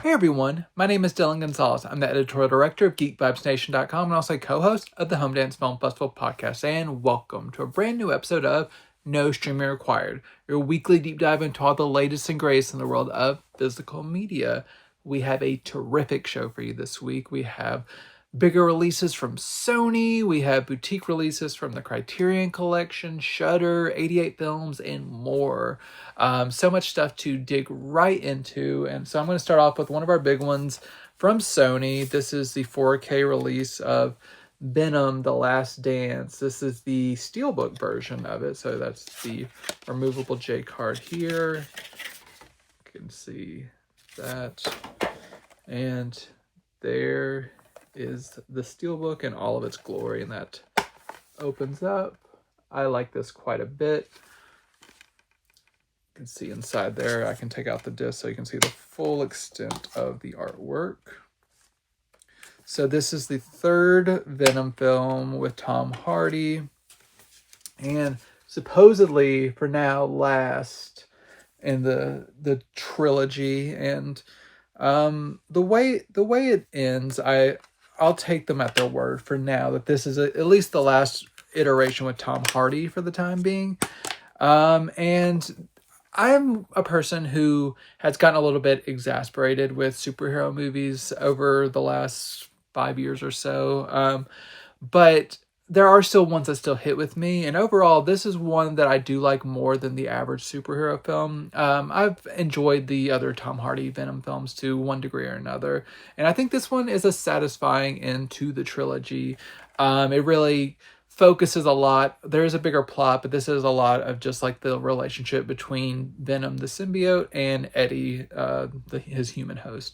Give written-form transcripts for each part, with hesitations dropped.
Hey everyone, my name is Dillon Gonzalez. I'm the editorial director of GeekVibesNation.com and also co-host of the Home Dance Film Festival podcast. And welcome to a brand new episode of No Streaming Required, your weekly deep dive into all the latest and greatest in the world of physical media. We have a terrific show for you this week. We have bigger releases from Sony, we have boutique releases from the Criterion Collection, Shudder, 88 Films, and more. So much stuff to dig right into, and so I'm going to start off with one of our big ones from Sony. This is the 4K release of Venom: The Last Dance. This is the SteelBook version of it, so that's the removable J card here. You can see that, and there is the SteelBook in all of its glory, and that opens up. I like this quite a bit. You can see inside there, I can take out the disc so you can see the full extent of the artwork. So this is the third Venom film with Tom Hardy, and supposedly for now last in the trilogy. And the way it ends, I'll take them at their word for now that this is at least the last iteration with Tom Hardy for the time being. And I'm a person who has gotten a little bit exasperated with superhero movies over the last 5 years or so. But there are still ones that still hit with me. And overall, this is one that I do like more than the average superhero film. I've enjoyed the other Tom Hardy Venom films to one degree or another. And I think this one is a satisfying end to the trilogy. It really focuses a lot. There is a bigger plot, but this is a lot of just like the relationship between Venom, the symbiote, and Eddie, his human host.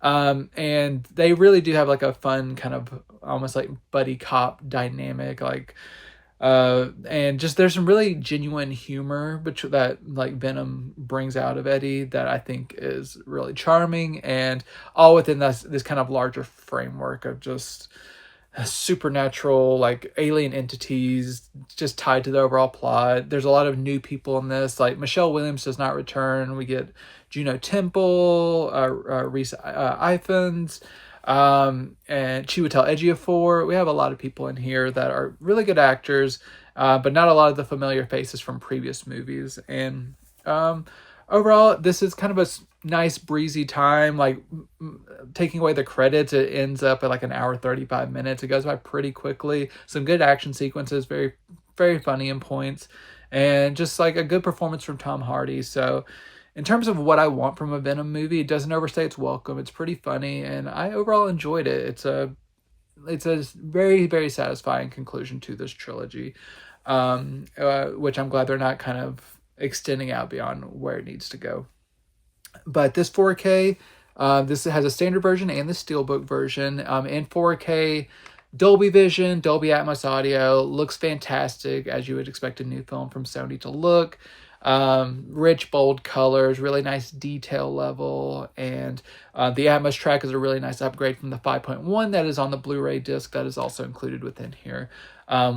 And they really do have like a fun kind of almost like buddy cop dynamic, and just there's some really genuine humor that like Venom brings out of Eddie that I think is really charming, and all within this kind of larger framework of just supernatural, like alien entities just tied to the overall plot. There's a lot of new people in this, like Michelle Williams does not return. We get Juno Temple, Reese Ifans, and Chiwetel Ejiofor. We have a lot of people in here that are really good actors, but not a lot of the familiar faces from previous movies. And overall, this is kind of a nice breezy time. Like taking away the credits, it ends up at like an hour 35 minutes. It goes by pretty quickly. Some good action sequences, very very funny in points, and just like a good performance from Tom Hardy. So in terms of what I want from a Venom movie, it doesn't overstay its welcome. It's pretty funny, and I overall enjoyed it. It's a very very satisfying conclusion to this trilogy, which I'm glad they're not kind of extending out beyond where it needs to go. But this 4K, this has a standard version and the SteelBook version. In 4K, Dolby Vision, Dolby Atmos audio, looks fantastic as you would expect a new film from Sony to look. Rich, bold colors, really nice detail level, and the Atmos track is a really nice upgrade from the 5.1 that is on the Blu-ray disc that is also included within here.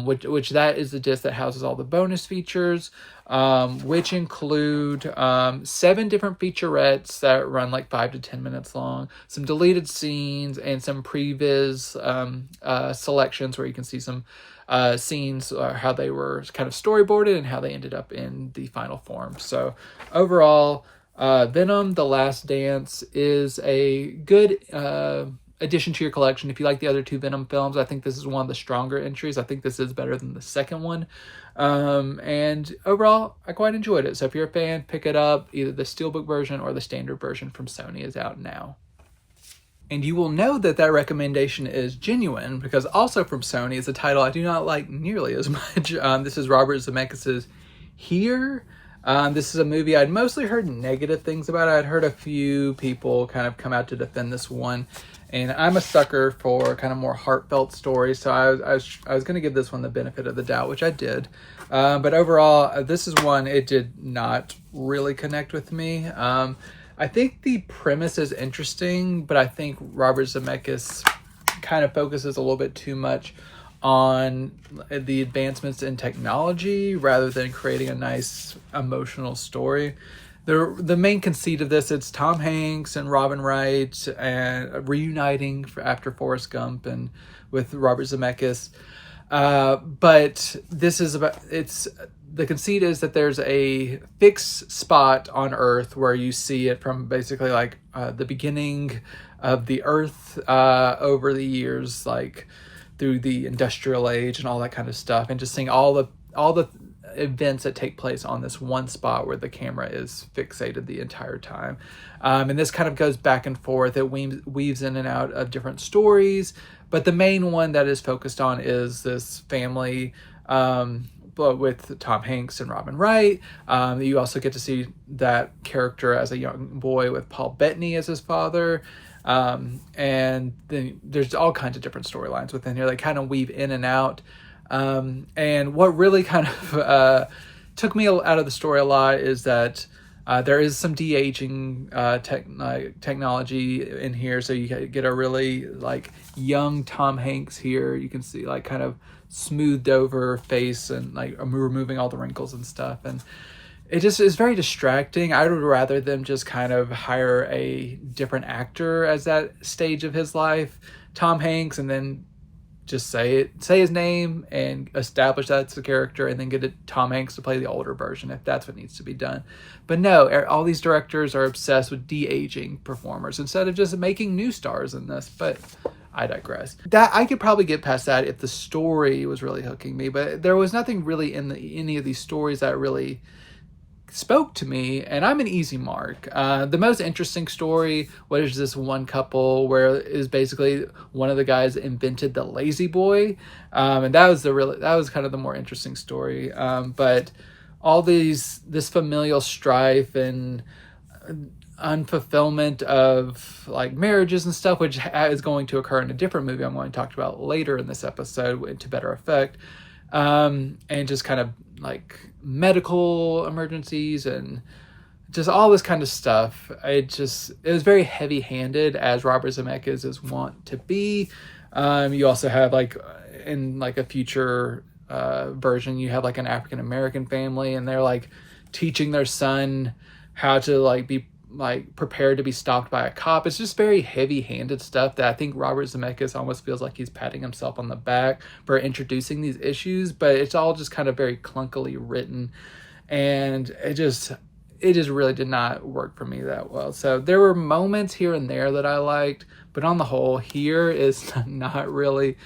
Which that is the disc that houses all the bonus features, which include 7 different featurettes that run like 5 to 10 minutes long, some deleted scenes, and some previs selections where you can see some scenes, how they were kind of storyboarded and how they ended up in the final form. So overall, Venom: The Last Dance is a good addition to your collection. If you like the other 2 Venom films, I think this is one of the stronger entries. I think this is better than the second one. And overall, I quite enjoyed it. So if you're a fan, pick it up. Either the SteelBook version or the standard version from Sony is out now. And you will know that that recommendation is genuine because also from Sony is a title I do not like nearly as much. This is Robert Zemeckis' Here. This is a movie I'd mostly heard negative things about. I'd heard a few people kind of come out to defend this one. And I'm a sucker for kind of more heartfelt stories, so I was going to give this one the benefit of the doubt, which I did. But overall, this is one it did not really connect with me. I think the premise is interesting, but I think Robert Zemeckis kind of focuses a little bit too much on the advancements in technology rather than creating a nice emotional story. the main conceit of this, it's Tom Hanks and Robin Wright and reuniting after Forrest Gump and with Robert Zemeckis. But this is the conceit is that there's a fixed spot on Earth where you see it from basically like the beginning of the Earth over the years, like through the industrial age and all that kind of stuff, and just seeing all the events that take place on this one spot where the camera is fixated the entire time. And this kind of goes back and forth. It weaves in and out of different stories, but the main one that is focused on is this family, but with Tom Hanks and Robin Wright. You also get to see that character as a young boy with Paul Bettany as his father. And then there's all kinds of different storylines within here. They kind of weave in and out. And what really kind of took me out of the story a lot is that there is some de-aging technology in here, so you get a really like young Tom Hanks here. You can see like kind of smoothed over face and like removing all the wrinkles and stuff, and it just is very distracting. I would rather them just kind of hire a different actor as that stage of his life, Tom Hanks, and then just say his name and establish that's the character, and then get Tom Hanks to play the older version if that's what needs to be done. But no, all these directors are obsessed with de-aging performers instead of just making new stars in this. But I digress. That I could probably get past that if the story was really hooking me, but there was nothing really in any of these stories that really spoke to me, and I'm an easy mark. The most interesting story was this one couple where is basically one of the guys invented the lazy boy, and that was kind of the more interesting story. But all this familial strife and unfulfillment of like marriages and stuff, which is going to occur in a different movie I'm going to talk about later in this episode to better effect. And just kind of like medical emergencies and just all this kind of stuff. It was very heavy-handed, as Robert Zemeckis is wont to be. You also have like in like a future version, you have like an African-American family, and they're like teaching their son how to like be like prepared to be stopped by a cop. It's just very heavy-handed stuff that I think Robert Zemeckis almost feels like he's patting himself on the back for introducing these issues, but it's all just kind of very clunkily written, and it just really did not work for me that well. So there were moments here and there that I liked, but on the whole, here is not really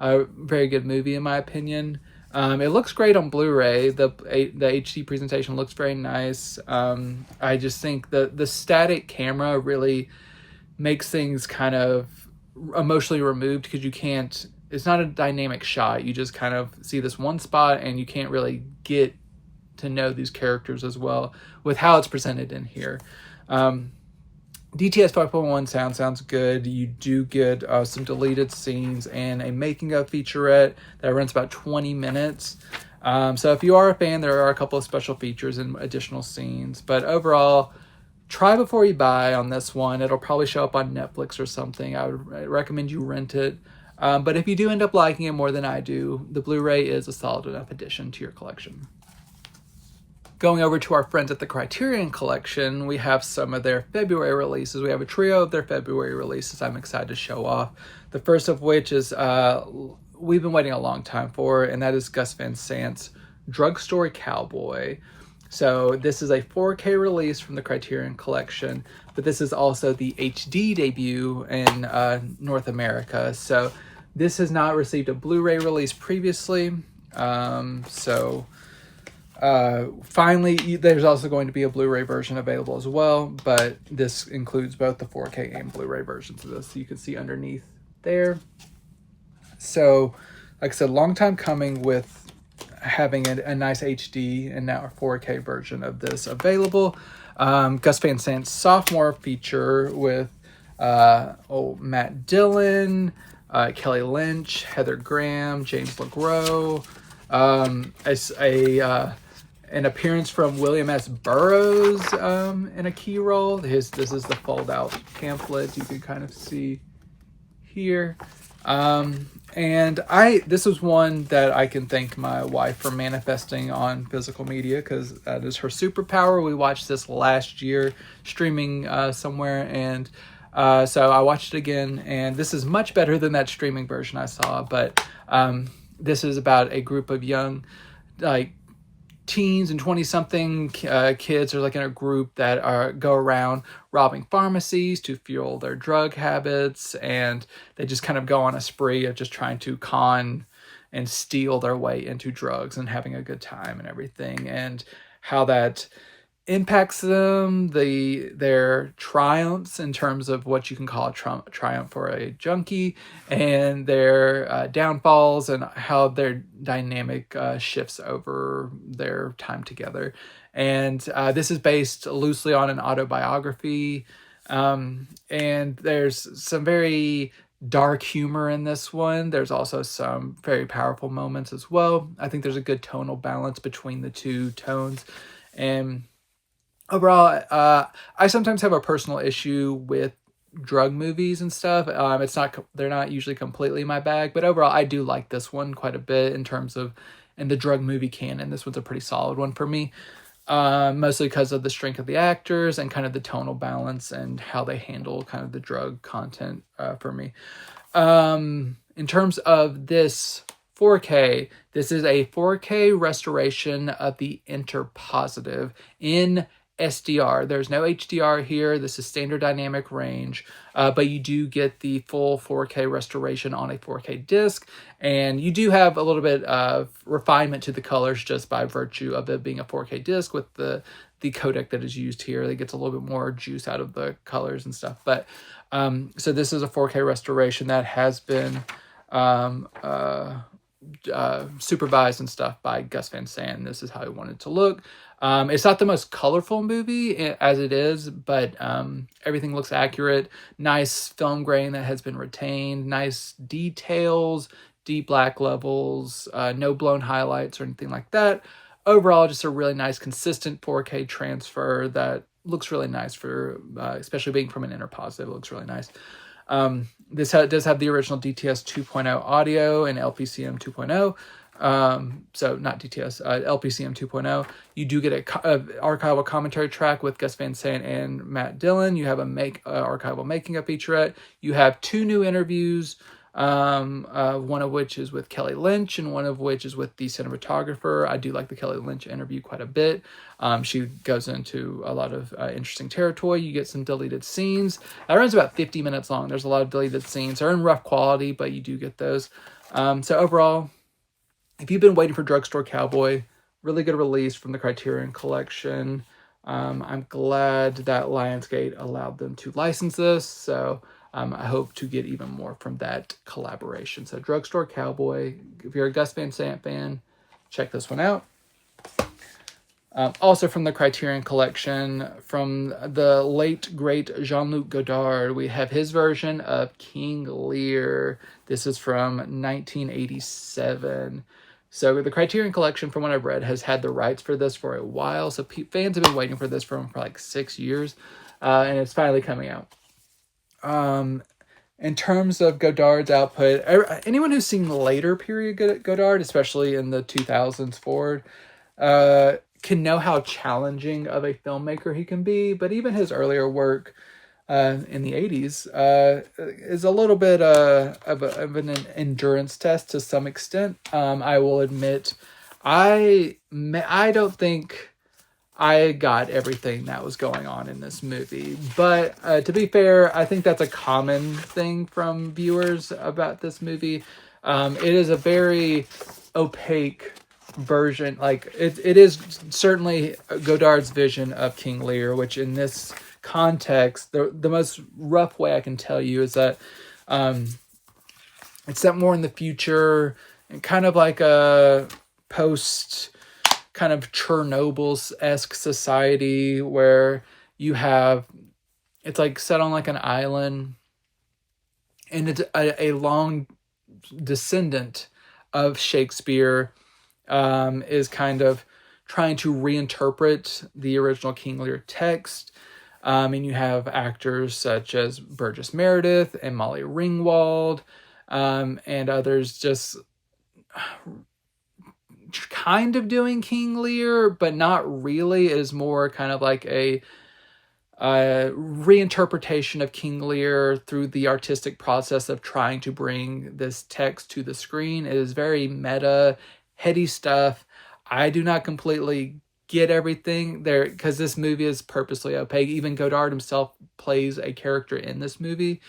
a very good movie in my opinion. It looks great on Blu-ray. The HD presentation looks very nice. I just think the static camera really makes things kind of emotionally removed, because it's not a dynamic shot. You just kind of see this one spot and you can't really get to know these characters as well with how it's presented in here. DTS 5.1 sounds good. You do get some deleted scenes and a making of featurette that runs about 20 minutes. So if you are a fan, there are a couple of special features and additional scenes. But overall, try before you buy on this one. It'll probably show up on Netflix or something. I would recommend you rent it. But if you do end up liking it more than I do, the Blu-ray is a solid enough addition to your collection. Going over to our friends at the Criterion Collection, we have some of their February releases. We have a trio of their February releases I'm excited to show off. The first of which is we've been waiting a long time for, and that is Gus Van Sant's Drugstore Cowboy. So this is a 4K release from the Criterion Collection, but this is also the HD debut in North America. So this has not received a Blu-ray release previously. Finally, there's also going to be a Blu-ray version available as well, but this includes both the 4K and Blu-ray versions of this, so you can see underneath there. So, like I said, long time coming with having a nice HD and now a 4K version of this available. Gus Van Sant's sophomore feature with Matt Dillon, Kelly Lynch, Heather Graham, James LeGros, an appearance from William S. Burroughs in a key role. This is the fold-out pamphlet you can kind of see here. And this was one that I can thank my wife for manifesting on physical media, because that is her superpower. We watched this last year streaming somewhere, and so I watched it again, and this is much better than that streaming version I saw. But this is about a group of young, like, teens and 20-something kids are like in a group that go around robbing pharmacies to fuel their drug habits, and they just kind of go on a spree of just trying to con and steal their way into drugs and having a good time and everything, and how that impacts them, their triumphs in terms of what you can call a triumph for a junkie, and their downfalls, and how their dynamic shifts over their time together. And this is based loosely on an autobiography, and there's some very dark humor in this one. There's also some very powerful moments as well. I think there's a good tonal balance between the two tones. And overall, I sometimes have a personal issue with drug movies and stuff. They're not usually completely my bag, but overall, I do like this one quite a bit in terms of in the drug movie canon. This one's a pretty solid one for me, mostly because of the strength of the actors and kind of the tonal balance and how they handle kind of the drug content for me. In terms of this 4K, this is a 4K restoration of the Interpositive in SDR. There's no HDR here. This is standard dynamic range, but you do get the full 4K restoration on a 4K disc, and you do have a little bit of refinement to the colors just by virtue of it being a 4K disc with the codec that is used here. It gets a little bit more juice out of the colors and stuff. But so this is a 4K restoration that has been supervised and stuff by Gus Van Sant. This is how he wanted to look. It's not the most colorful movie as it is, but everything looks accurate. Nice film grain that has been retained. Nice details, deep black levels, no blown highlights or anything like that. Overall, just a really nice, consistent 4K transfer that looks really nice for, especially being from an Interpositive. It looks really nice. This does have the original DTS 2.0 audio and LPCM 2.0. So not DTS, LPCM 2.0. You do get a archival commentary track with Gus Van Sant and Matt Dillon. You have a archival making of featurette. You have 2 new interviews, one of which is with Kelly Lynch and one of which is with the cinematographer. I do like the Kelly Lynch interview quite a bit. She goes into a lot of interesting territory. You get some deleted scenes. That runs about 50 minutes long. There's a lot of deleted scenes. They're in rough quality, but you do get those. So overall, if you've been waiting for Drugstore Cowboy, really good release from the Criterion Collection. I'm glad that Lionsgate allowed them to license this, so I hope to get even more from that collaboration. So Drugstore Cowboy, if you're a Gus Van Sant fan, check this one out. Also from the Criterion Collection, from the late, great Jean-Luc Godard, we have his version of King Lear. This is from 1987. So the Criterion Collection, from what I've read, has had the rights for this for a while. So fans have been waiting for this for like 6 years, and it's finally coming out. In terms of Godard's output, anyone who's seen later period Godard, especially in the 2000s forward, can know how challenging of a filmmaker he can be. But even his earlier work in the 80s is a little bit of an endurance test to some extent. I will admit, I don't think I got everything that was going on in this movie. But to be fair, I think that's a common thing from viewers about this movie. It is a very opaque version. Like it is certainly Godard's vision of King Lear, which in this context, the most rough way I can tell you is that it's set more in the future and kind of like a post kind of Chernobyl-esque society where it's like set on like an island, and it's a long descendant of Shakespeare is kind of trying to reinterpret the original King Lear text. And you have actors such as Burgess Meredith and Molly Ringwald. and others just kind of doing King Lear, but not really. It is more kind of like a reinterpretation of King Lear through the artistic process of trying to bring this text to the screen. It is very meta, heady stuff. I do not completely get everything there because this movie is purposely opaque. Even Godard himself plays a character in this movie,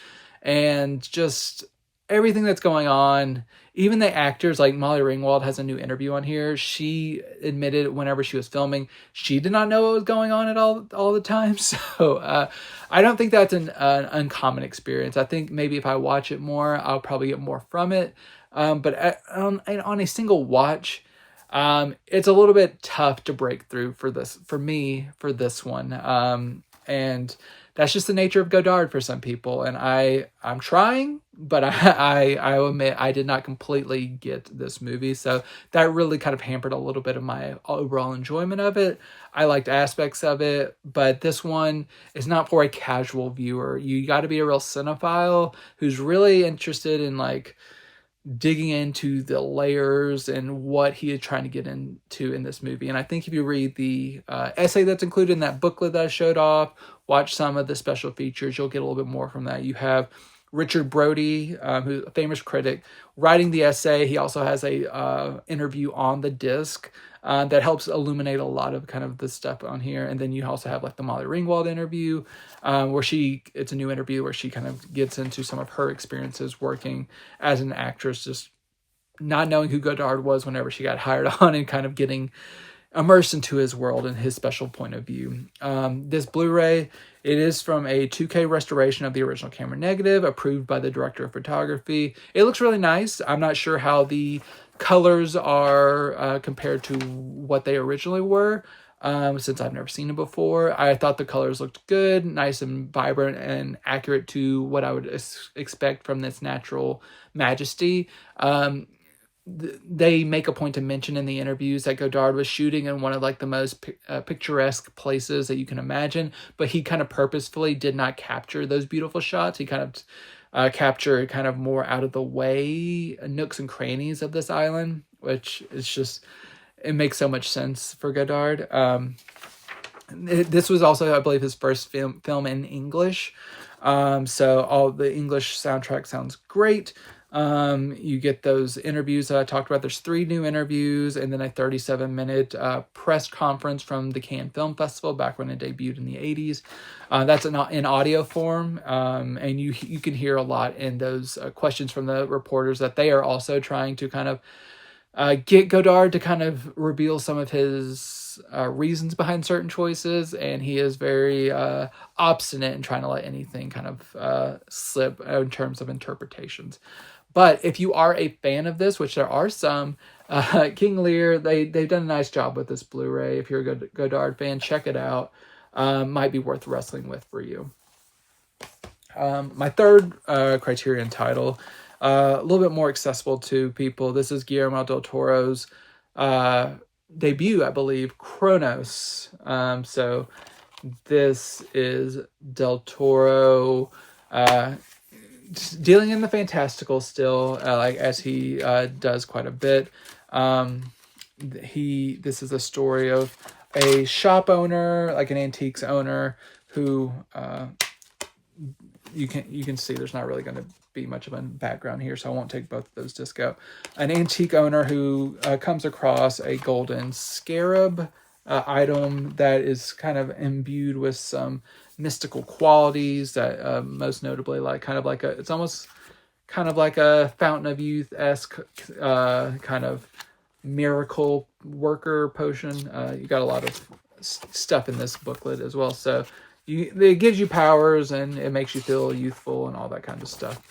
and just everything that's going on. Even the actors, like Molly Ringwald has a new interview on here. She admitted whenever she was filming, she did not know what was going on at all the time. So I don't think that's an uncommon experience. I think maybe if I watch it more, I'll probably get more from it. But on a single watch, it's a little bit tough to break through for this one. And that's just the nature of Godard for some people. And I'm trying, but I admit I did not completely get this movie. So that really kind of hampered a little bit of my overall enjoyment of it. I liked aspects of it, but this one is not for a casual viewer. You got to be a real cinephile who's really interested in like digging into the layers and what he is trying to get into in this movie. And I think if you read the essay that's included in that booklet that I showed off, watch some of the special features, you'll get a little bit more from that. You have Richard Brody, who's a famous critic, writing the essay. He also has a interview on the disc that helps illuminate a lot of kind of the stuff on here. And then you also have like the Molly Ringwald interview, where it's a new interview where she kind of gets into some of her experiences working as an actress, just not knowing who Godard was whenever she got hired on, and kind of getting immersed into his world and his special point of view. This Blu-ray, it is from a 2K restoration of the original camera negative, approved by the director of photography. It looks really nice. I'm not sure how the colors are compared to what they originally were, since I've never seen it before. I thought the colors looked good, nice and vibrant and accurate to what I would expect from this natural majesty. They make a point to mention in the interviews that Godard was shooting in one of like the most picturesque places that you can imagine, but he kind of purposefully did not capture those beautiful shots. He kind of captured kind of more out of the way nooks and crannies of this island, which is just, it makes so much sense for Godard. This was also, I believe, his first film in English. So all the English soundtrack sounds great. You get those interviews that I talked about. There's 3 new interviews and then a 37-minute press conference from the Cannes Film Festival back when it debuted in the 80s. That's in audio form, and you can hear a lot in those questions from the reporters that they are also trying to kind of get Godard to kind of reveal some of his reasons behind certain choices, and he is very obstinate in trying to let anything kind of slip in terms of interpretations. But if you are a fan of this, which there are some, King Lear, they've done a nice job with this Blu-ray. If you're a Godard fan, check it out. Might be worth wrestling with for you. My third Criterion title, a little bit more accessible to people. This is Guillermo del Toro's debut, I believe, Cronos. So this is del Toro dealing in the fantastical still, like as he does quite a bit. This is a story of a shop owner, like an antiques owner, who you can see there's not really going to be much of a background here, so I won't take both of those discs out. An antique owner who comes across a golden scarab item that is kind of imbued with some mystical qualities that most notably it's almost kind of like a Fountain of Youth-esque kind of miracle worker potion. You got a lot of stuff in this booklet as well, so it gives you powers and it makes you feel youthful and all that kind of stuff.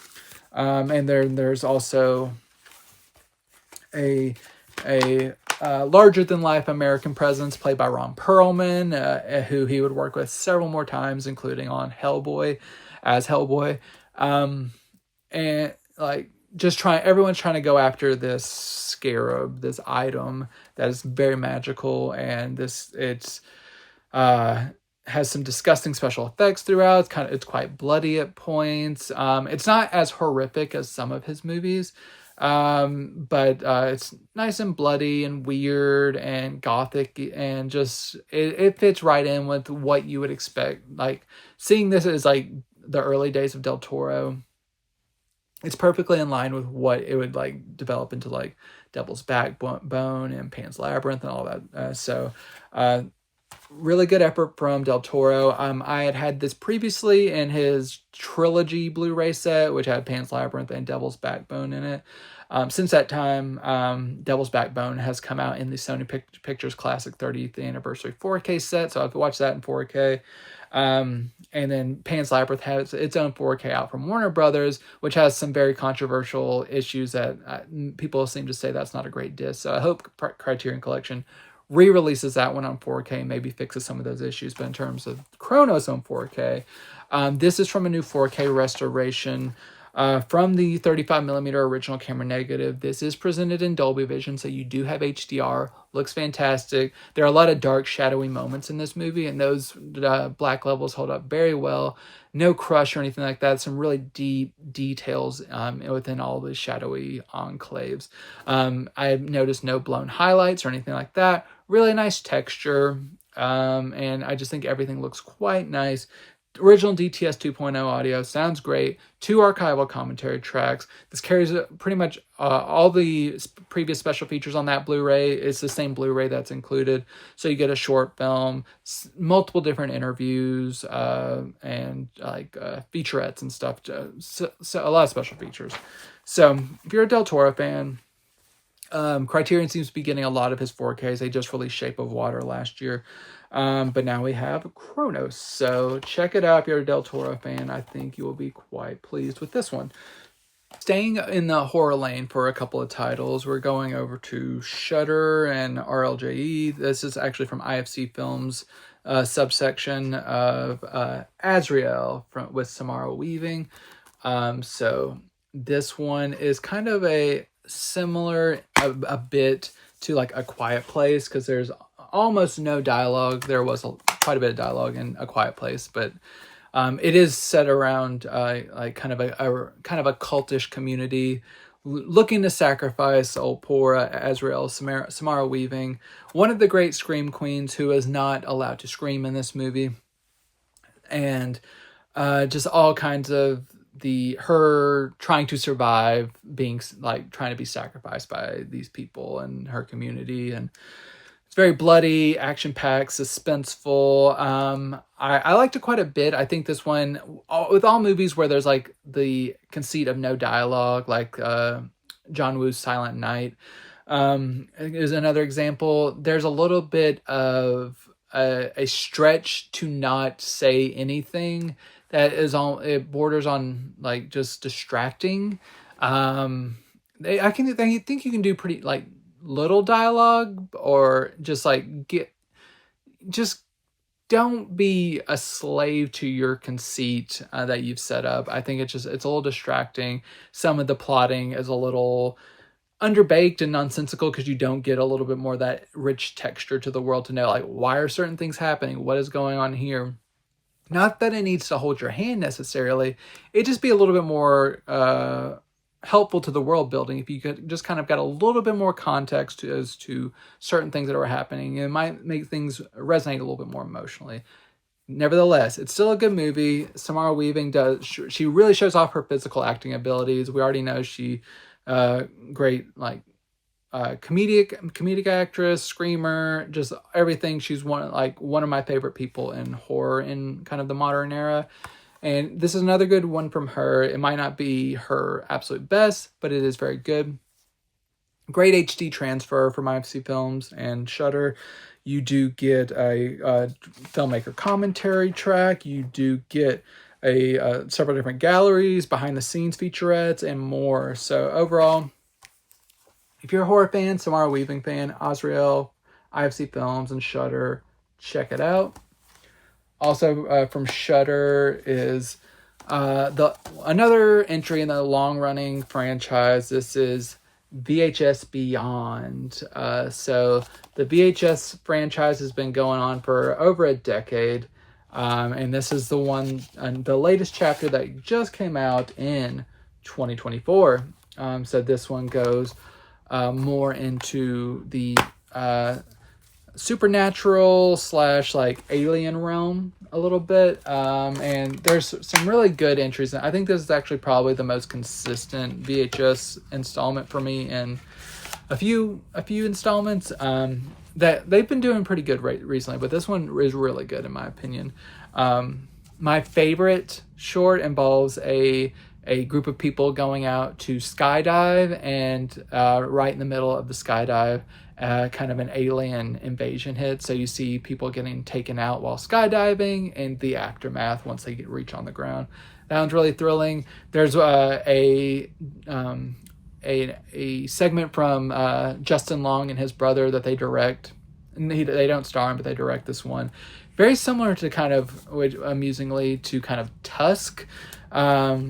And there's also a larger-than-life American presence played by Ron Perlman, who he would work with several more times, including on Hellboy, as Hellboy. And like everyone's trying to go after this scarab, this item that is very magical, and has some disgusting special effects throughout. It's quite bloody at points. It's not as horrific as some of his movies, but it's nice and bloody and weird and gothic, and just it fits right in with what you would expect. Like, seeing this as like the early days of Del Toro, it's perfectly in line with what it would like develop into, like Devil's Backbone and Pan's Labyrinth and all that. So really good effort from Del Toro. I had this previously in his trilogy Blu-ray set, which had Pan's Labyrinth and Devil's Backbone in it. Since that time, Devil's Backbone has come out in the Sony Pictures Classic 30th Anniversary 4K set, so I've watched that in 4K. And then Pan's Labyrinth has its own 4K out from Warner Brothers, which has some very controversial issues that people seem to say that's not a great disc. So I hope Criterion Collection re-releases that one on 4K, maybe fixes some of those issues. But in terms of Cronos on 4K, this is from a new 4K restoration from the 35mm original camera negative. This is presented in Dolby Vision, so you do have HDR. Looks fantastic. There are a lot of dark, shadowy moments in this movie, and those black levels hold up very well. No crush or anything like that. Some really deep details within all the shadowy enclaves. I've noticed no blown highlights or anything like that. Really nice texture, and I just think everything looks quite nice. Original DTS 2.0 audio sounds great. 2 archival commentary tracks. This carries pretty much all the previous special features on that Blu-ray. It's the same Blu-ray that's included. So you get a short film, multiple different interviews, and like featurettes and stuff. So a lot of special features. So if you're a Del Toro fan, Criterion seems to be getting a lot of his 4Ks. They just released Shape of Water last year. But now we have Cronos. So check it out if you're a Del Toro fan. I think you will be quite pleased with this one. Staying in the horror lane for a couple of titles, we're going over to Shudder and RLJE. This is actually from IFC Films subsection of Azrael with Samara Weaving. So this one is kind of a similar a bit to like A Quiet Place, because there's almost no dialogue. There was quite a bit of dialogue in A Quiet Place, but it is set around like kind of a cultish community looking to sacrifice old poor Azrael, Samara Weaving, one of the great scream queens who is not allowed to scream in this movie, and just all kinds of her trying to survive, being like trying to be sacrificed by these people and her community. And it's very bloody, action-packed, suspenseful. I liked it quite a bit. I think this one, with all movies where there's like the conceit of no dialogue, like John Woo's Silent Night is another example. There's a little bit of a stretch to not say anything that is it borders on like just distracting. I think you can do pretty like little dialogue, or just like just don't be a slave to your conceit that you've set up. I think it's a little distracting. Some of the plotting is a little underbaked and nonsensical, because you don't get a little bit more of that rich texture to the world to know like, why are certain things happening? What is going on here? Not that it needs to hold your hand necessarily. It just be a little bit more helpful to the world building if you could just kind of got a little bit more context as to certain things that are happening. It might make things resonate a little bit more emotionally. Nevertheless, it's still a good movie. Samara Weaving she really shows off her physical acting abilities. We already know she great like comedic actress, screamer, just everything. She's one of my favorite people in horror in kind of the modern era. And this is another good one from her. It might not be her absolute best, but it is very good. Great HD transfer from IFC Films and Shudder. You do get a filmmaker commentary track. You do get several different galleries, behind the scenes featurettes, and more. So overall, if you're a horror fan, Samara Weaving fan, Azrael, IFC Films, and Shudder, check it out. Also from Shudder is another entry in the long-running franchise. This is VHS Beyond. So the VHS franchise has been going on for over a decade. And this is the one, the latest chapter that just came out in 2024. So this one goes more into the supernatural / like alien realm a little bit, and there's some really good entries. I think this is actually probably the most consistent VHS installment for me in a few installments. That they've been doing pretty good recently, but this one is really good in my opinion. My favorite short involves a group of people going out to skydive, and right in the middle of the skydive, kind of an alien invasion hits. So you see people getting taken out while skydiving, and the aftermath once they reach on the ground. That one's really thrilling. There's a segment from Justin Long and his brother that they direct. And they don't star in, but they direct this one. Very similar to kind of, amusingly, to kind of Tusk,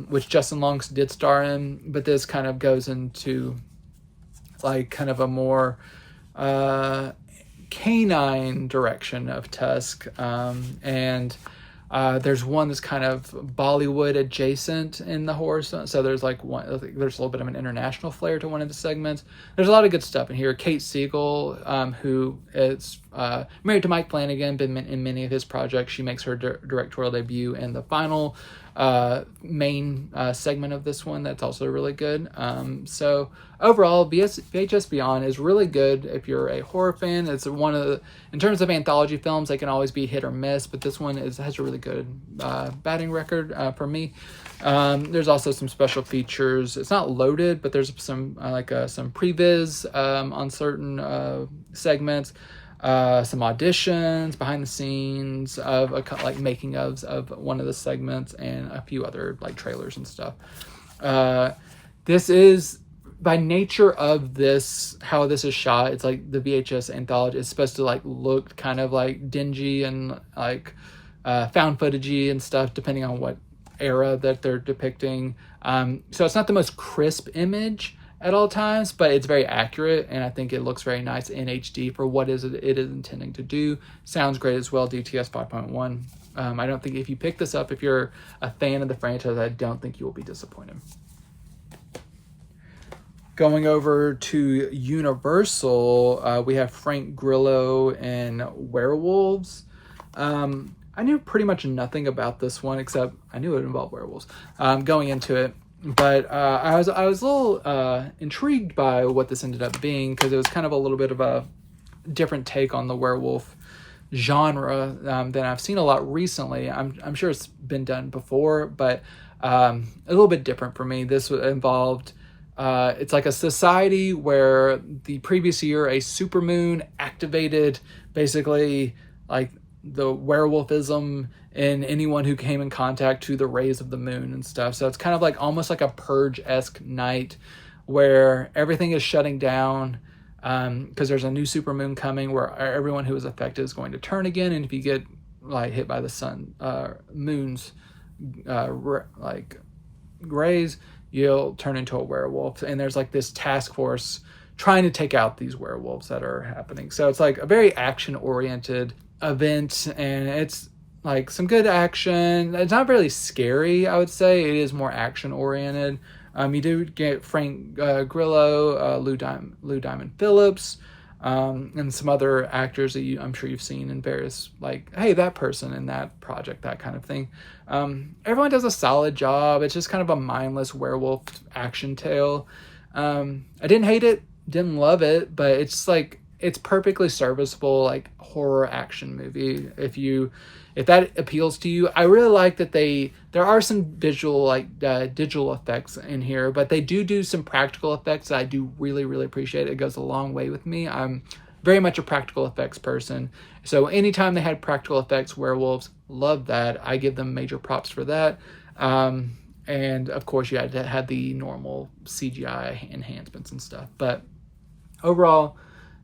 which Justin Long did star in, but this kind of goes into like kind of a more canine direction of Tusk, and there's one that's kind of Bollywood adjacent in the horror. So there's like there's a little bit of an international flair to one of the segments. There's a lot of good stuff in here. Kate Siegel, who is married to Mike Flanagan, been in many of his projects. She makes her directorial debut in the final main segment of this one. That's also really good. So overall, VHS Beyond is really good if you're a horror fan. It's one of the, in terms of anthology films, they can always be hit or miss, but this one has a really good batting record for me. There's also some special features. It's not loaded, but there's some some previs on certain segments. Some auditions, behind the scenes of like making ofs of one of the segments, and a few other like trailers and stuff. This is, by nature of this, how this is shot, it's like the VHS anthology. It's supposed to like look kind of like dingy and like found footagey and stuff, depending on what era that they're depicting. So it's not the most crisp image at all times, but it's very accurate, and I think it looks very nice in HD for what it is intending to do. Sounds great as well, DTS 5.1. I don't think if you pick this up, if you're a fan of the franchise, I don't think you will be disappointed. Going over to Universal, we have Frank Grillo and Werewolves. I knew pretty much nothing about this one, except I knew it involved werewolves going into it. But I was a little intrigued by what this ended up being, because it was kind of a little bit of a different take on the werewolf genre than I've seen a lot recently. I'm sure it's been done before, but a little bit different for me. This involved it's like a society where the previous year a supermoon activated basically like the werewolfism in anyone who came in contact to the rays of the moon and stuff. So it's kind of like almost like a Purge-esque night where everything is shutting down because there's a new supermoon coming where everyone who is affected is going to turn again. And if you get like hit by the sun, moon's like rays, you'll turn into a werewolf. And there's like this task force trying to take out these werewolves that are happening. So it's like a very action-oriented event, and it's like some good action. It's not really scary, I would say. It is more action oriented. You do get Frank Grillo, Lou Diamond Phillips, and some other actors that I'm sure you've seen in various, like, hey, that person in that project, that kind of thing. Everyone does a solid job. It's just kind of a mindless werewolf action tale. I didn't hate it, didn't love it, but it's like, it's perfectly serviceable, like horror action movie. If that appeals to you, I really like that there are some visual, like digital effects in here, but they do some practical effects that I do really, really appreciate. It goes a long way with me. I'm very much a practical effects person. So anytime they had practical effects werewolves, love that. I give them major props for that. And of course you had the normal CGI enhancements and stuff, but overall,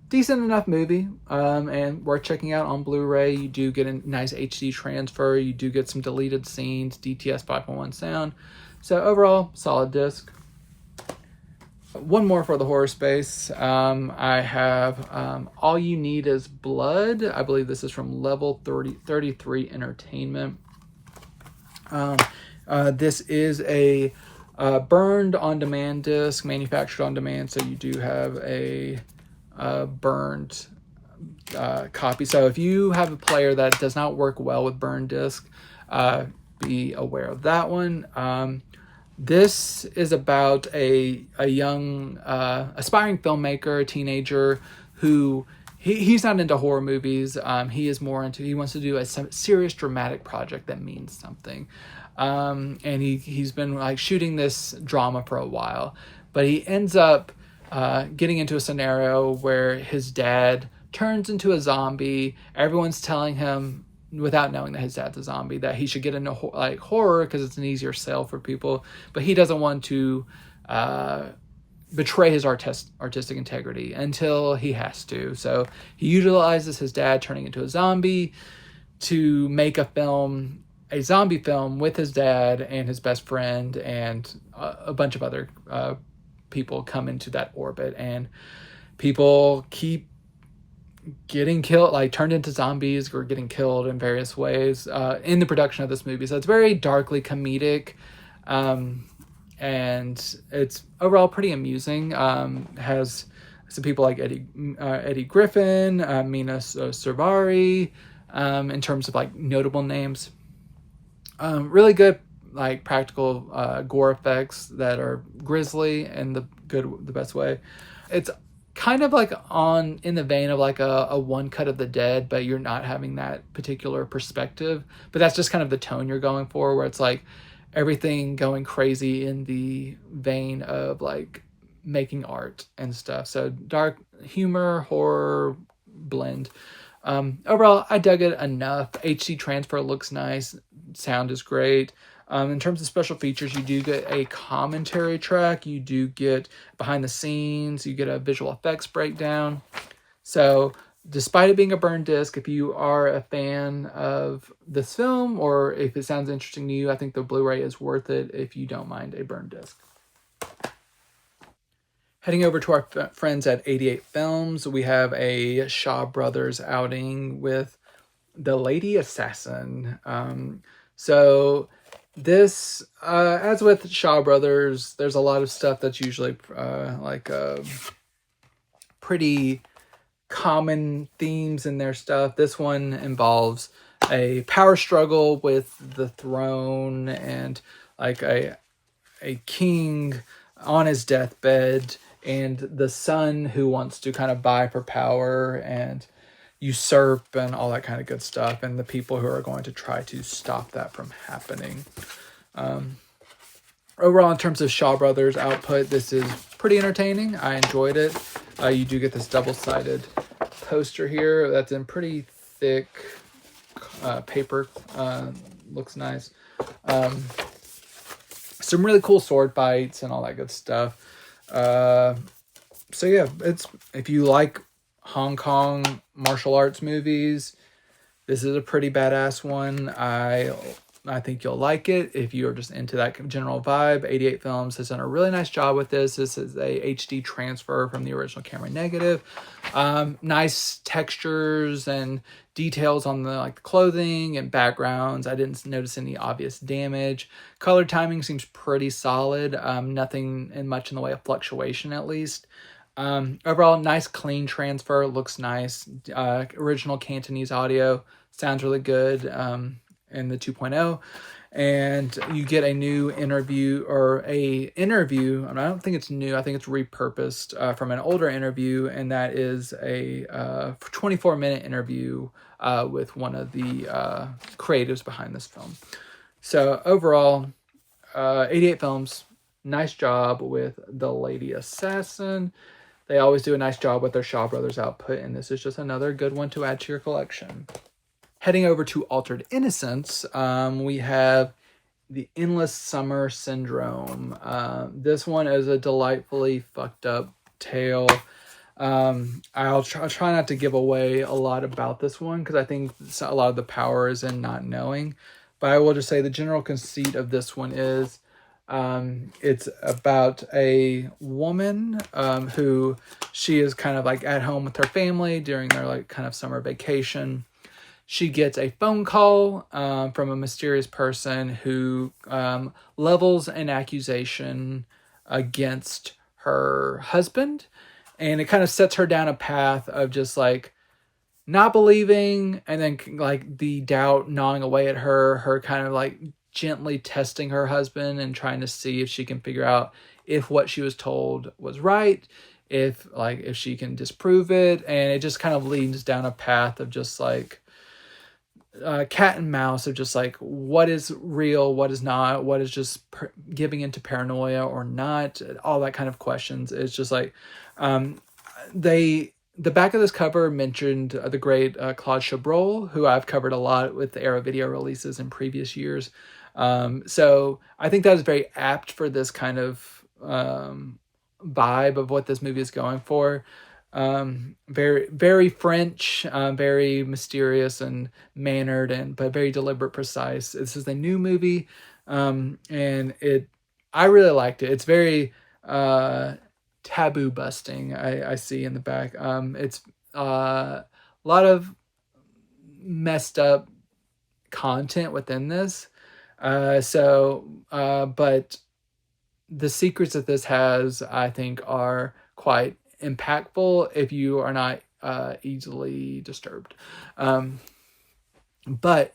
decent enough movie, and worth checking out on Blu-ray. You do get a nice HD transfer. You do get some deleted scenes, DTS 5.1 sound. So overall, solid disc. One more for the horror space. I have All You Need Is Blood. I believe this is from Level 33 Entertainment. This is a burned on-demand disc, manufactured on demand, so you do have a burned copy. So if you have a player that does not work well with burned disc, be aware of that one. This is about a young aspiring filmmaker, a teenager who he's not into horror movies. He wants to do a serious dramatic project that means something. And he's been like shooting this drama for a while, but he ends up getting into a scenario where his dad turns into a zombie. Everyone's telling him, without knowing that his dad's a zombie, that he should get into horror because it's an easier sell for people, but he doesn't want to betray his artistic integrity until he has to. So he utilizes his dad turning into a zombie to make a zombie film with his dad and his best friend, and a bunch of other people come into that orbit, and people keep getting killed, like turned into zombies or getting killed in various ways in the production of this movie. So it's very darkly comedic, and it's overall pretty amusing. Has some people like Eddie Griffin, Mina Servari, in terms of like notable names. Really good like practical gore effects that are grisly in the best way. It's kind of like in the vein of like a One Cut of the Dead, but you're not having that particular perspective. But that's just kind of the tone you're going for, where it's like everything going crazy in the vein of like making art and stuff. So dark humor, horror blend. Overall, I dug it enough. HD transfer looks nice. Sound is great. In terms of special features, you do get a commentary track. You do get behind the scenes. You get a visual effects breakdown. So despite it being a burn disc, if you are a fan of this film, or if it sounds interesting to you, I think the Blu-ray is worth it if you don't mind a burn disc. Heading over to our friends at 88 Films, we have a Shaw Brothers outing with The Lady Assassin. So this, as with Shaw Brothers, there's a lot of stuff that's usually pretty common themes in their stuff. This one involves a power struggle with the throne and like a king on his deathbed, and the son who wants to kind of vie for power and usurp and all that kind of good stuff, and the people who are going to try to stop that from happening. Overall, in terms of Shaw Brothers output, this is pretty entertaining. I enjoyed it. You do get this double-sided poster here that's in pretty thick paper. Looks nice. Some really cool sword fights and all that good stuff. So yeah, if you like Hong Kong martial arts movies, this is a pretty badass one. I think you'll like it if you're just into that general vibe. 88 Films has done a really nice job with this. This is a HD transfer from the original camera negative. Nice textures and details on the clothing and backgrounds. I didn't notice any obvious damage. Color timing seems pretty solid. Nothing much in the way of fluctuation, at least. Overall, nice clean transfer. Looks nice. Original Cantonese audio. Sounds really good. In the 2.0, and you get a new interview, I don't think it's new, I think it's repurposed from an older interview, and that is a 24-minute interview with one of the creatives behind this film. So overall, 88 Films, nice job with The Lady Assassin. They always do a nice job with their Shaw Brothers output, and this is just another good one to add to your collection. Heading over to Altered Innocence, we have The Endless Summer Syndrome. This one is a delightfully fucked up tale. I'll try not to give away a lot about this one, because I think a lot of the power is in not knowing. But I will just say the general conceit of this one is It's about a woman who she is kind of like at home with her family during their like kind of summer vacation. She gets a phone call from a mysterious person who levels an accusation against her husband, and it kind of sets her down a path of just like not believing, and then like the doubt gnawing away at her kind of like gently testing her husband and trying to see if she can figure out if what she was told was right, if she can disprove it. And it just kind of leads down a path of just like cat and mouse of just like what is real, what is not, what is just giving into paranoia or not, all that kind of questions. It's just like the back of this cover mentioned the great Claude Chabrol, who I've covered a lot with the Arrow video releases in previous years. So I think that is very apt for this kind of vibe of what this movie is going for. Very, very French, very mysterious and mannered, but very deliberate, precise. This is a new movie, and I really liked it. It's very taboo busting. I see in the back. It's a lot of messed up content within this. But the secrets that this has, I think, are quite impactful if you are not easily disturbed. But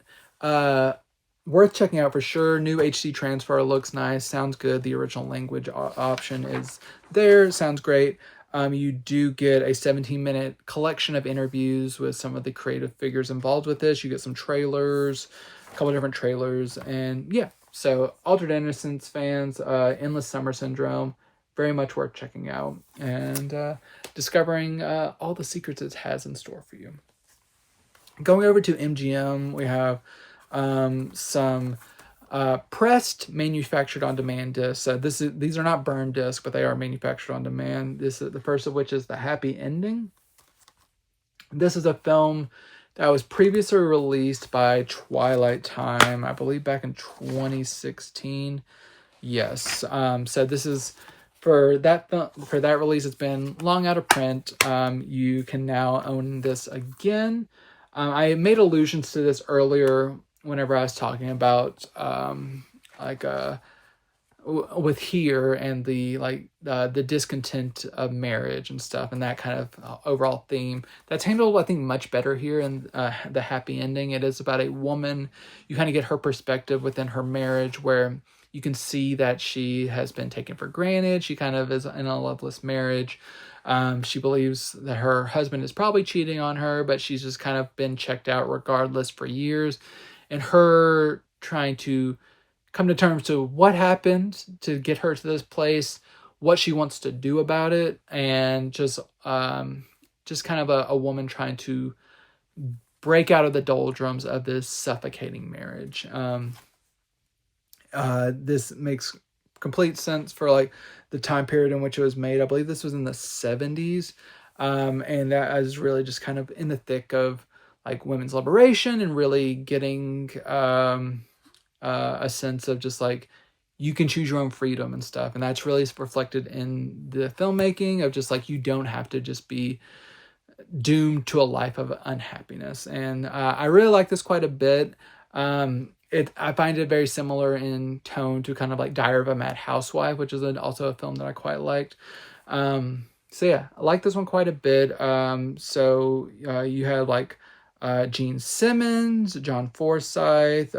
worth checking out for sure. New HD transfer looks nice, sounds good. The original language option is there, sounds great. You do get a 17-minute collection of interviews with some of the creative figures involved with this. You get some trailers, a couple different trailers, and yeah. So Altered Innocence fans, Endless Summer Syndrome, very much worth checking out and discovering all the secrets it has in store for you. Going over to MGM, we have some pressed manufactured on demand discs. These are not burned discs, but they are manufactured on demand. This is the first of which is The Happy Ending. This is a film that was previously released by Twilight Time, I believe back in 2016. Yes. So this is for that release. It's been long out of print. You can now own this again. I made allusions to this earlier whenever I was talking about with Here and the discontent of marriage and stuff, and that kind of overall theme that's handled, I think, much better here in The Happy Ending. It is about a woman. You kind of get her perspective within her marriage, where you can see that she has been taken for granted. She kind of is in a loveless marriage. She believes that her husband is probably cheating on her, but she's just kind of been checked out regardless for years. And her trying to come to terms to what happened to get her to this place, what she wants to do about it, and just kind of a woman trying to break out of the doldrums of this suffocating marriage. This makes complete sense for like the time period in which it was made. I believe this was in the 70s. And that is really just kind of in the thick of like women's liberation and really getting a sense of just like you can choose your own freedom and stuff. And that's really reflected in the filmmaking of just like you don't have to just be doomed to a life of unhappiness. And I really like this quite a bit. I find it very similar in tone to kind of like Diary of a Mad Housewife, which is also a film that I quite liked. So yeah, I like this one quite a bit. You had like Gene Simmons, John Forsythe,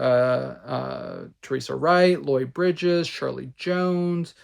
Teresa Wright, Lloyd Bridges, Shirley Jones,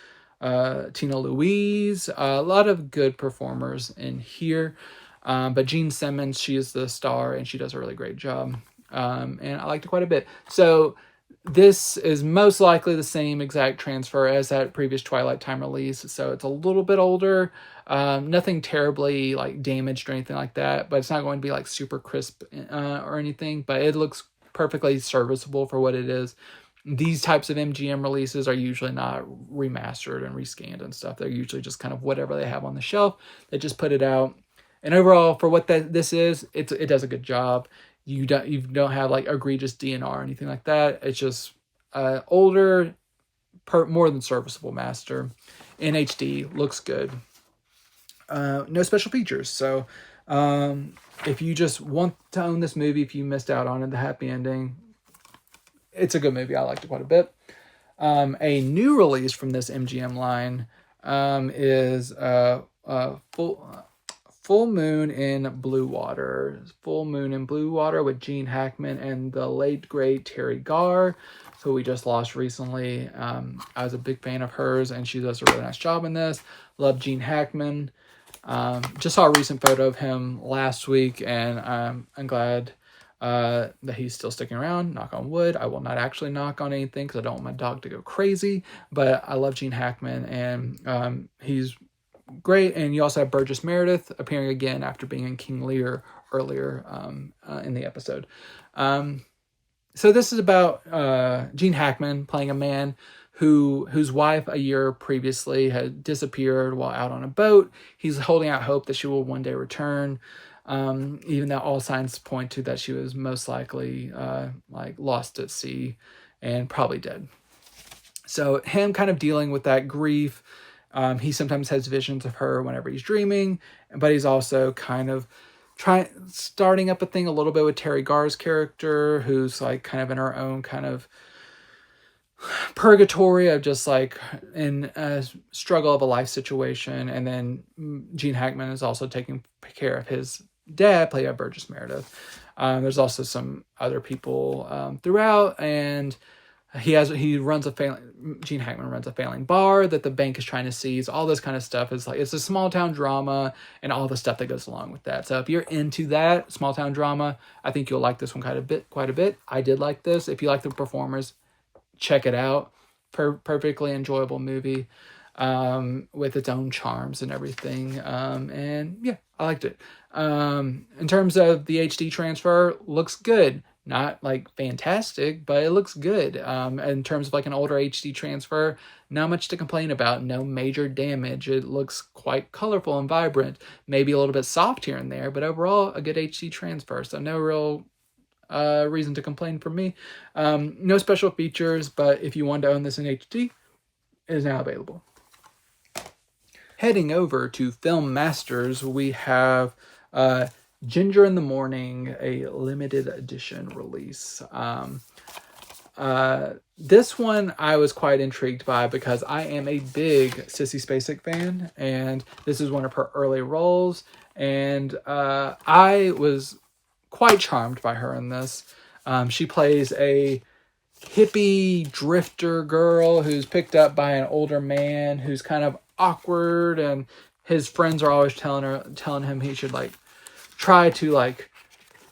Tina Louise, a lot of good performers in here. But Gene Simmons, she is the star and she does a really great job. And I liked it quite a bit. So this is most likely the same exact transfer as that previous Twilight Time release. So it's a little bit older. Nothing terribly like damaged or anything like that, but it's not going to be like super crisp or anything, but it looks perfectly serviceable for what it is. These types of MGM releases are usually not remastered and rescanned and stuff. They're usually just kind of whatever they have on the shelf. They just put it out. And overall, for what this is, it does a good job. You don't have like egregious DNR or anything like that. It's just older, more than serviceable master. In HD, looks good. No special features. So if you just want to own this movie, if you missed out on it, the happy ending, it's a good movie. I liked it quite a bit. A new release from this MGM line is Full Moon in Blue Water. Full Moon in Blue Water with Gene Hackman and the late great Terry Garr, who we just lost recently. I was a big fan of hers, and she does a really nice job in this. Love Gene Hackman. Just saw a recent photo of him last week, and I'm glad that he's still sticking around. Knock on wood. I will not actually knock on anything because I don't want my dog to go crazy, but I love Gene Hackman, and he's great. And you also have Burgess Meredith appearing again after being in King Lear earlier in the episode. So this is about Gene Hackman playing a man whose wife a year previously had disappeared while out on a boat. He's holding out hope that she will one day return, even though all signs point to that she was most likely lost at sea and probably dead. So him kind of dealing with that grief. He sometimes has visions of her whenever he's dreaming, but he's also kind of starting up a thing a little bit with Terry Garr's character, who's like kind of in her own kind of purgatory of just like in a struggle of a life situation. And then Gene Hackman is also taking care of his dad, played by Burgess Meredith. There's also some other people throughout, and Gene Hackman runs a failing bar that the bank is trying to seize. All this kind of stuff is like, it's a small town drama and all the stuff that goes along with that. So if you're into that small town drama, I think you'll like this one quite a bit. I did like this. If you like the performers, check it out. Perfectly enjoyable movie with its own charms and everything. And yeah, I liked it. In terms of the HD transfer, looks good. Not like fantastic, but it looks good. In terms of like an older HD transfer, not much to complain about. No major damage. It looks quite colorful and vibrant. Maybe a little bit soft here and there, but overall a good HD transfer. So no real reason to complain from me. No special features, but if you want to own this in HD, it is now available. Heading over to Film Masters, we have Ginger in the Morning, a limited edition release. This one I was quite intrigued by because I am a big Sissy Spacek fan, and this is one of her early roles, and I was quite charmed by her in this. She plays a hippie drifter girl who's picked up by an older man who's kind of awkward, and his friends are always telling him he should like try to like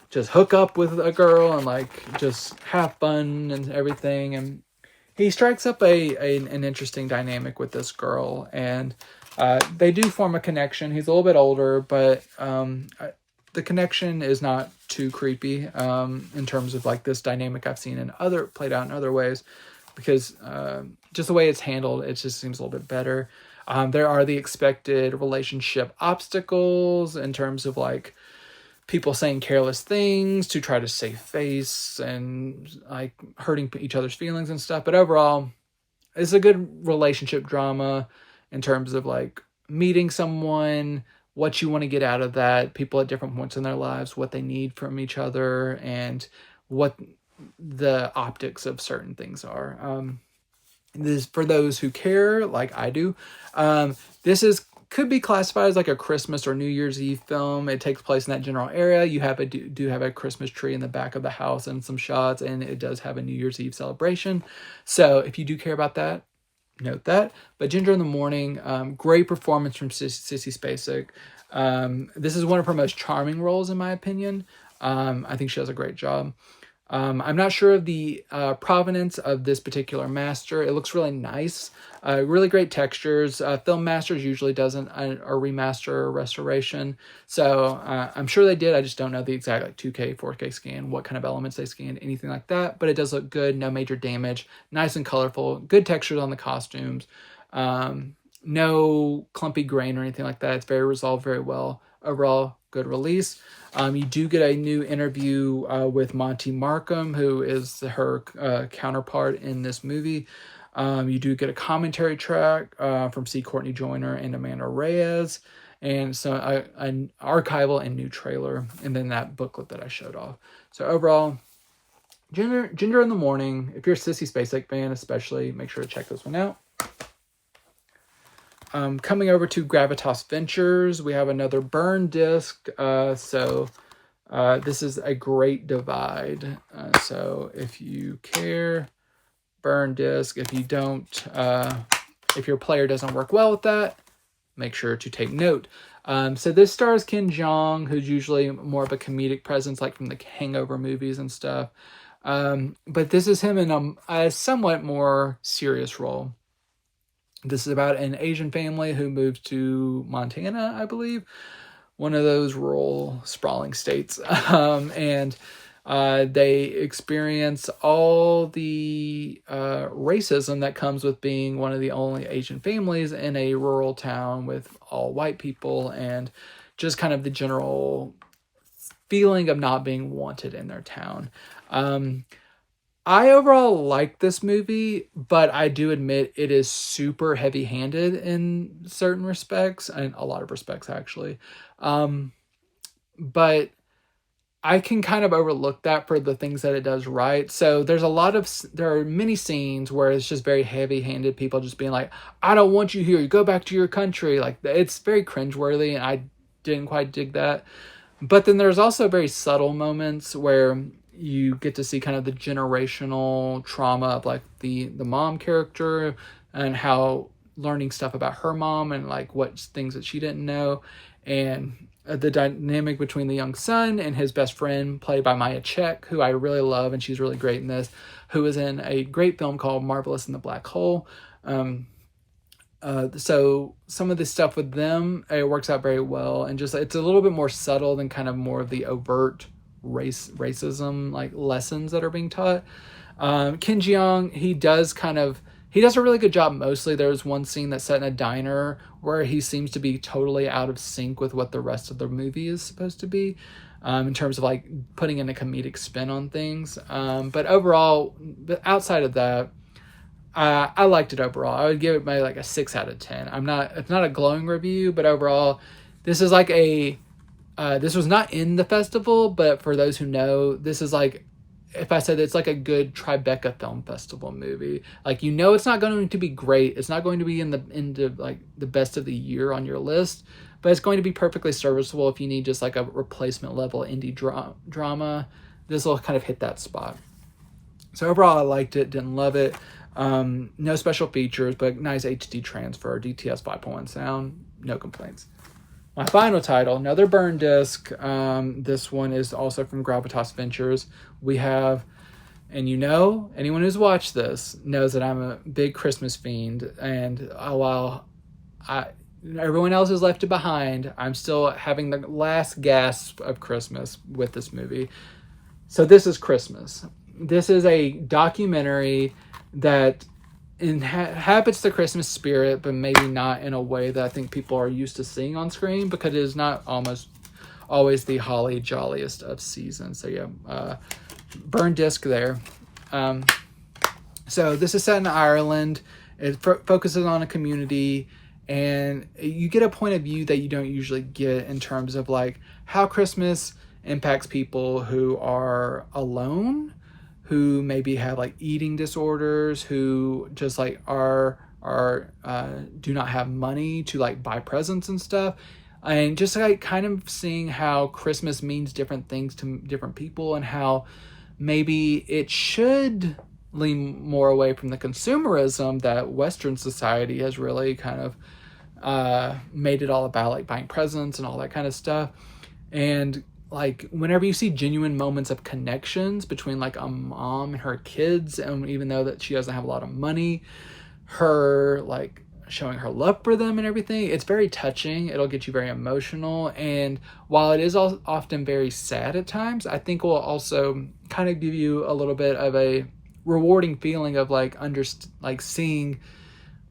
just hook up with a girl and like just have fun and everything. And he strikes up an interesting dynamic with this girl, and they do form a connection. He's a little bit older, but the connection is not too creepy in terms of like this dynamic I've seen played out in other ways, because just the way it's handled, it just seems a little bit better. There are the expected relationship obstacles in terms of like people saying careless things to try to save face and like hurting each other's feelings and stuff. But overall, it's a good relationship drama in terms of like meeting someone, what you want to get out of that, people at different points in their lives, what they need from each other, and what the optics of certain things are. This, for those who care, like I do, this could be classified as like a Christmas or New Year's Eve film. It takes place in that general area. You do have a Christmas tree in the back of the house and some shots, and it does have a New Year's Eve celebration. So if you do care about that, note that. But Ginger in the Morning, great performance from Sissy Spacek. This is one of her most charming roles, in my opinion. I think she does a great job. I'm not sure of the provenance of this particular master. It looks really nice. Really great textures. Film Masters usually doesn't a remaster or restoration. So I'm sure they did. I just don't know the exact like 2K, 4K scan, what kind of elements they scanned, anything like that. But it does look good. No major damage. Nice and colorful. Good textures on the costumes. No clumpy grain or anything like that. It's very resolved very well. Overall, good release. You do get a new interview with Monty Markham, who is her counterpart in this movie. You do get a commentary track from C. Courtney Joyner and Amanda Reyes, and so an archival and new trailer, and then that booklet that I showed off. So overall, Ginger in the Morning. If you're a Sissy Spacek fan, especially, make sure to check this one out. Coming over to Gravitas Ventures, we have another burn disc. This is a great divide. So if you care, burn disc. If you don't, if your player doesn't work well with that, make sure to take note. So this stars Ken Jeong, who's usually more of a comedic presence, like from the Hangover movies and stuff. But this is him in a somewhat more serious role. This is about an Asian family who moves to Montana, I believe, one of those rural, sprawling states. And they experience all the racism that comes with being one of the only Asian families in a rural town with all white people, and just kind of the general feeling of not being wanted in their town. I overall like this movie, but I do admit it is super heavy-handed in certain respects, and a lot of respects, actually. But I can kind of overlook that for the things that it does right. So there are many scenes where it's just very heavy-handed, people just being like, I don't want you here, you go back to your country. Like, it's very cringeworthy, and I didn't quite dig that. But then there's also very subtle moments where you get to see kind of the generational trauma of like the mom character, and how learning stuff about her mom and like what things that she didn't know, and the dynamic between the young son and his best friend, played by Maya Chek, who I really love, and she's really great in this, who is in a great film called Marvelous in the Black Hole. So some of this stuff with them, it works out very well, and just it's a little bit more subtle than kind of more of the overt racism like lessons that are being taught. Ken Jeong, he does a really good job. Mostly there's one scene that's set in a diner where he seems to be totally out of sync with what the rest of the movie is supposed to be, in terms of like putting in a comedic spin on things. But overall, outside of that, I liked it overall. I would give it maybe like a 6 out of 10. It's not a glowing review, but overall, this is like this was not in the festival, but for those who know, this is like, if I said it's like a good Tribeca Film Festival movie. Like, it's not going to be great. It's not going to be into like the best of the year on your list, but it's going to be perfectly serviceable if you need just like a replacement level indie drama. This will kind of hit that spot. So overall, I liked it. Didn't love it. No special features, but nice HD transfer, DTS 5.1 sound. No complaints. My final title, another burn disc. This one is also from Gravitas Ventures. We have, and anyone who's watched this knows that I'm a big Christmas fiend. And while everyone else is left behind, I'm still having the last gasp of Christmas with this movie. So this is Christmas. This is a documentary that inhabits the Christmas spirit, but maybe not in a way that I think people are used to seeing on screen, because it is not almost always the holly jolliest of seasons. So yeah, burn disc there. So this is set in Ireland. It focuses on a community, and you get a point of view that you don't usually get in terms of like how Christmas impacts people who are alone, who maybe have like eating disorders, who just like are do not have money to like buy presents and stuff, and just like kind of seeing how Christmas means different things to different people, and how maybe it should lean more away from the consumerism that Western society has really kind of made it all about, like buying presents and all that kind of stuff. And like whenever you see genuine moments of connections between like a mom and her kids, and even though that she doesn't have a lot of money, her like showing her love for them and everything, it's very touching. It'll get you very emotional. And while it is often very sad at times, I think will also kind of give you a little bit of a rewarding feeling of like seeing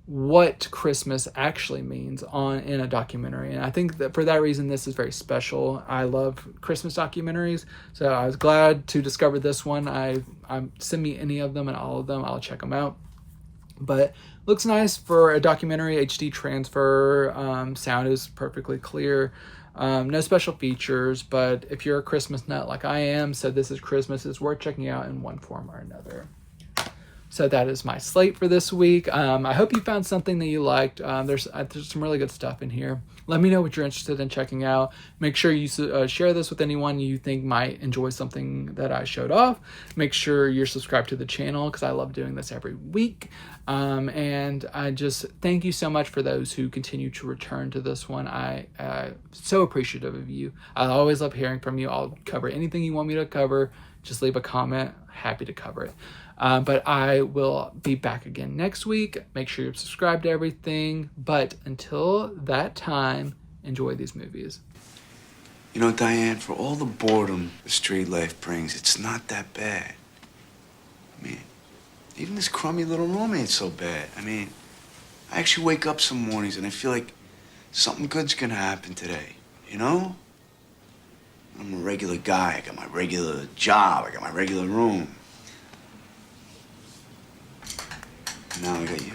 what Christmas actually means in a documentary. And I think that for that reason, this is very special. I love Christmas documentaries, so I was glad to discover this one. Send me any of them, and all of them, I'll check them out. But looks nice for a documentary, HD transfer. Sound is perfectly clear. No special features, but if you're a Christmas nut like I am, so this is Christmas, it's worth checking out in one form or another. So that is my slate for this week. I hope you found something that you liked. There's some really good stuff in here. Let me know what you're interested in checking out. Make sure you share this with anyone you think might enjoy something that I showed off. Make sure you're subscribed to the channel because I love doing this every week. And I just thank you so much for those who continue to return to this one. I'm so appreciative of you. I always love hearing from you. I'll cover anything you want me to cover. Just leave a comment. Happy to cover it. But I will be back again next week. Make sure you're subscribed to everything. But until that time, enjoy these movies. You know, Diane, for all the boredom the street life brings, it's not that bad. I mean, even this crummy little room ain't so bad. I mean, I actually wake up some mornings and I feel like something good's gonna happen today, you know? I'm a regular guy. I got my regular job. I got my regular room. And now I got you.